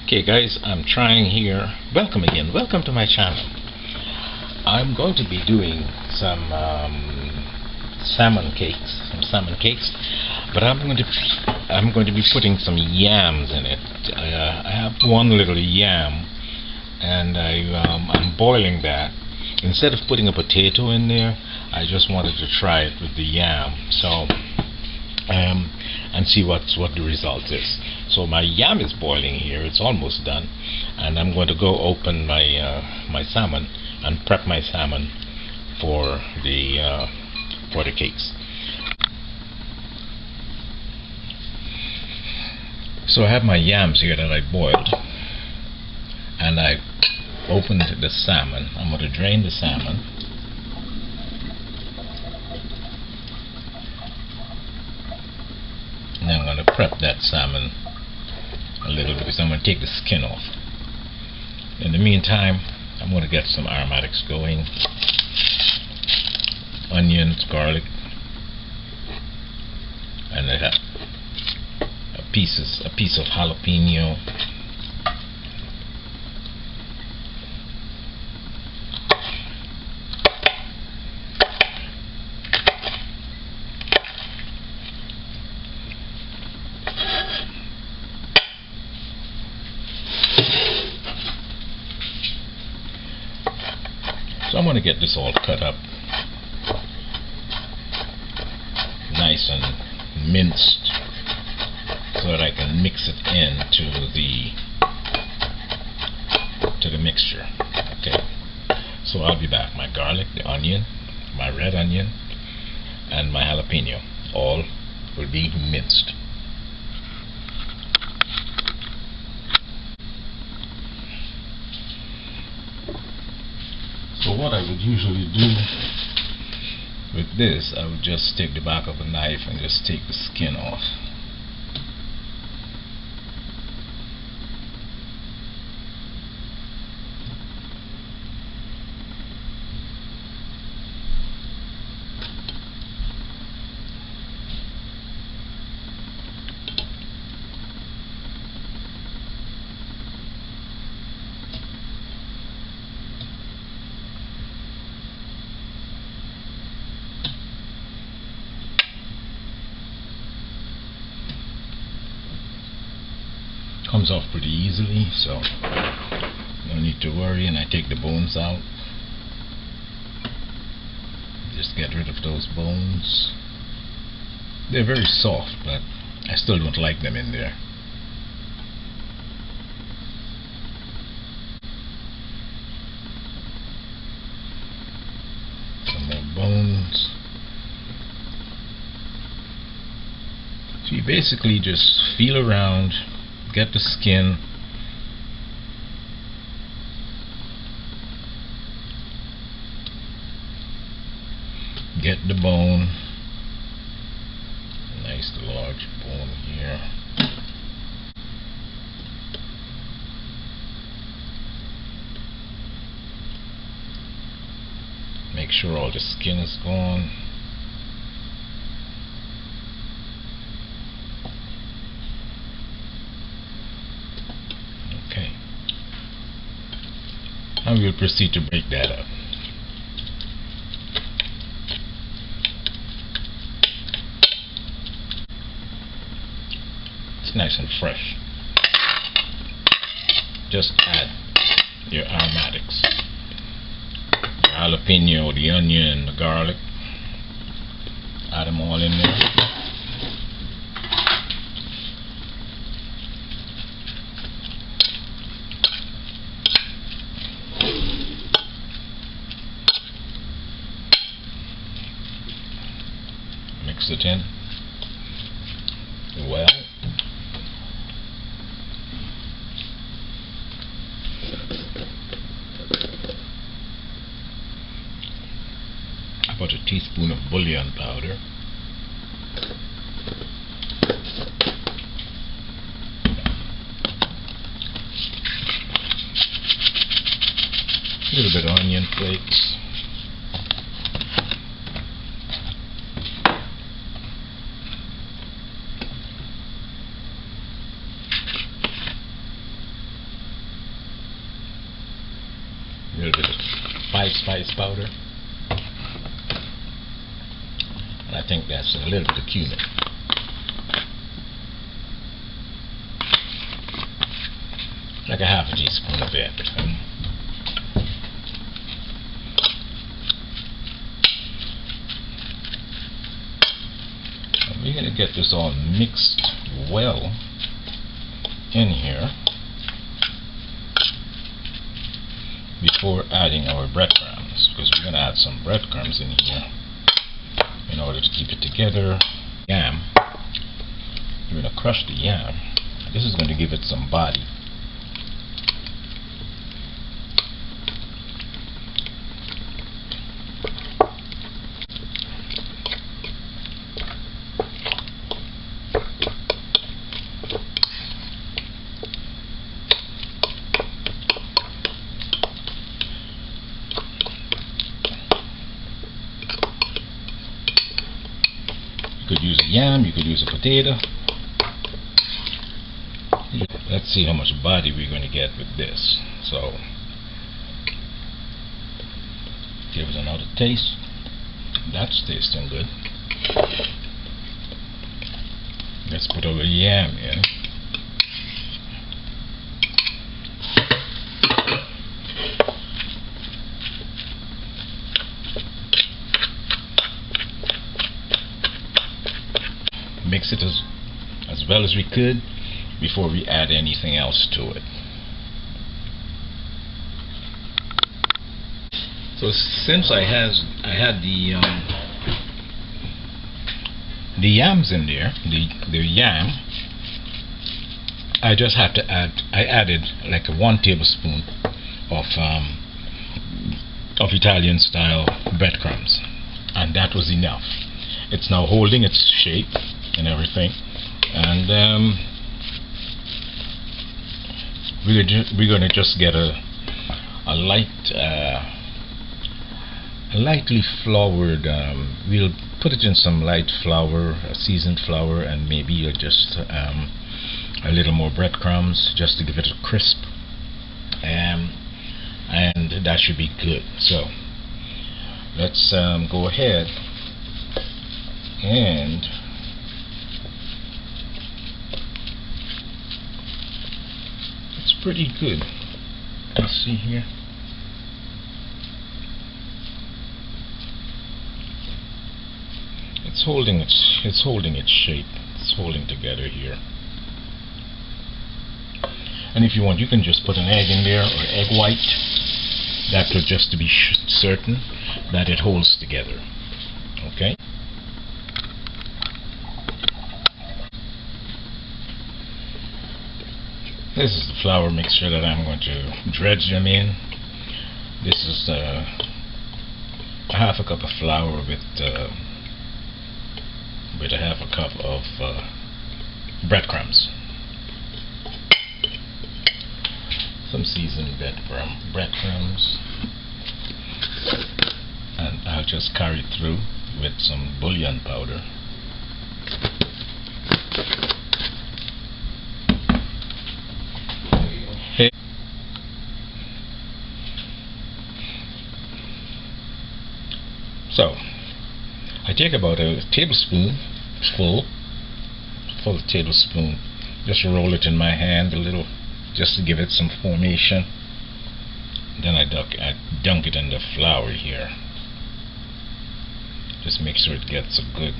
Okay guys, I'm trying here. Welcome again, welcome to my channel. I'm going to be doing some salmon cakes, but I'm going to be putting some yams in it. I have one little yam, and I'm boiling that. Instead of putting a potato in there, I just wanted to try it with the yam, so and see what the result is. So my yam is boiling here, it's almost done, and I'm going to go open my salmon and prep my salmon for the cakes. So I have my yams here that I boiled, and I opened the salmon. I'm going to drain the salmon. And I'm going to prep that salmon a little bit, because I'm going to take the skin off. In the meantime, I'm going to get some aromatics going. Onions, garlic, and I have a piece of jalapeno. So I'm going to get this all cut up nice and minced so that I can mix it into the mixture. Okay, so I'll be back. My garlic, the onion, my red onion, and my jalapeno all will be minced. So what I would usually do with this, I would just take the back of a knife and just take the skin off. Comes off pretty easily, so no need to worry. And I take the bones out. Just get rid of those bones. They're very soft, but I still don't like them in there. Some more bones. So you basically just feel around, get the skin, get the bone, nice large bone here. Make sure all the skin is gone. And we'll proceed to break that up. It's nice and fresh. Just add your aromatics, the jalapeno, the onion, the garlic. Add them all in there. Mix it in well. About a teaspoon of bullion powder. A little bit of onion flakes. white spice powder. And I think that's a little bit of cumin. Like a half a teaspoon of it. And we're going to get this all mixed well in here before adding our breadcrumbs, because we're going to add some breadcrumbs in here in order to keep it together. Yam, we're going to crush the yam. This is going to give it some body. You could use a yam, you could use a potato. Let's see how much body we're going to get with this. So, give it another taste. That's tasting good. Let's put our yam in. Mix it as well as we could before we add anything else to it. So since I had the yams in there, the yam, I just had to I added like 1 tablespoon of Italian style breadcrumbs, and that was enough. It's now holding its shape and everything, and we're going to just get a lightly floured, we'll put it in some light flour, seasoned flour, and maybe just a little more breadcrumbs just to give it a crisp, and that should be good. So let's go ahead and it's pretty good. Let's see here. It's holding its shape. It's holding together here. And if you want, you can just put an egg in there, or egg white. That will just to be certain that it holds together. Okay. This is the flour mixture that I'm going to dredge them in. This is a half a cup of flour with a half a cup of breadcrumbs. Some seasoned breadcrumbs. And I'll just carry it through with some bullion powder. So, I take about a tablespoon, full tablespoon, just roll it in my hand a little, just to give it some formation. Then I dunk it in the flour here. Just make sure it gets a good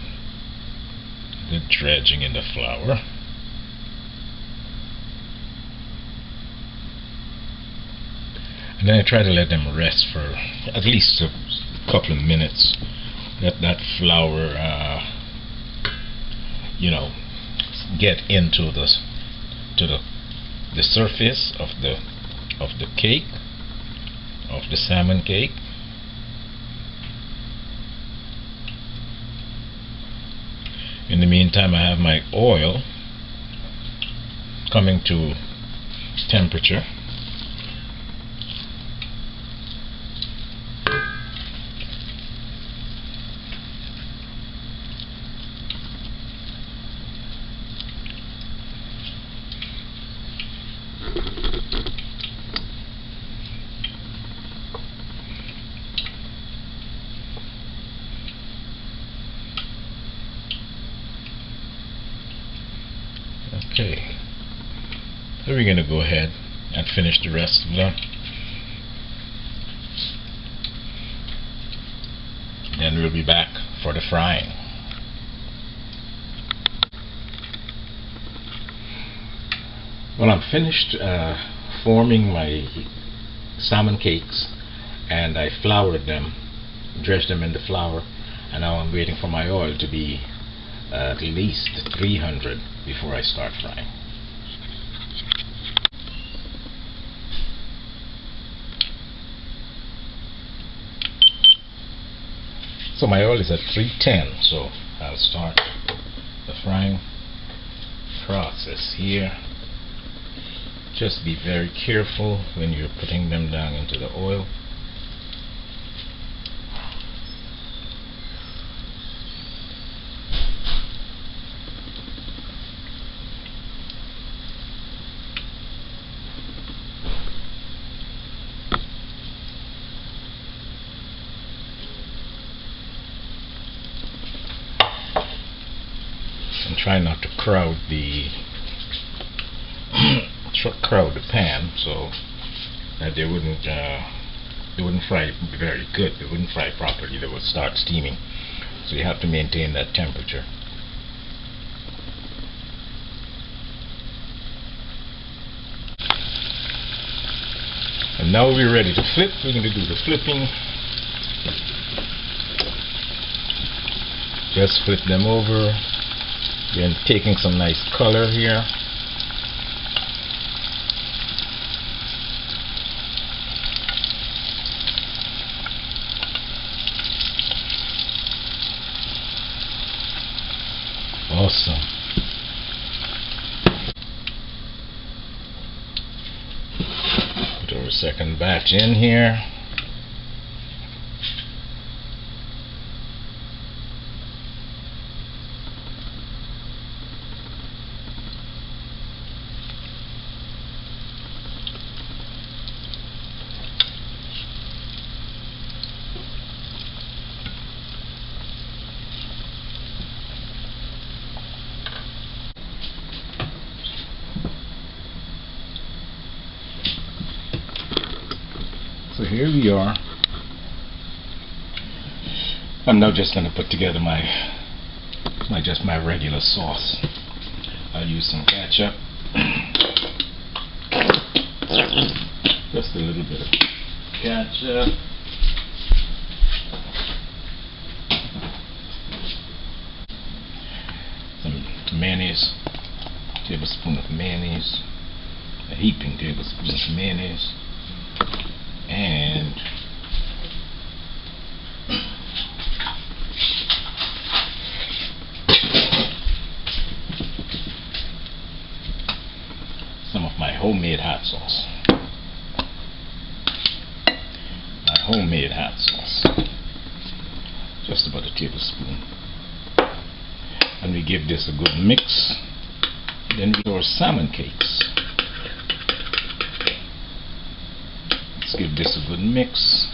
dredging in the flour. And then I try to let them rest for at least a couple of minutes. Let that flour, get into the surface of the cake, of the salmon cake. In the meantime, I have my oil coming to temperature. So we're going to go ahead and finish the rest of them. Then we'll be back for the frying. Well, I'm finished forming my salmon cakes, and I floured them, dredged them in the flour, and now I'm waiting for my oil to be at least 300 before I start frying. So my oil is at 310, so I'll start the frying process here. Just be very careful when you're putting them down into the oil. And try not to crowd the pan, so that they wouldn't fry very good. They wouldn't fry properly. They would start steaming. So you have to maintain that temperature. And now we're ready to flip. We're going to do the flipping. Just flip them over. Then taking some nice color here. Awesome. Put our second batch in here. So here we are. I'm now just going to put together my regular sauce. I'll use some ketchup, just a little bit of ketchup, some mayonnaise, tablespoon of mayonnaise, a heaping tablespoon of mayonnaise, and some of my homemade hot sauce. My homemade hot sauce. Just about a tablespoon. And we give this a good mix. Then we do our salmon cakes. Let's give this a good mix.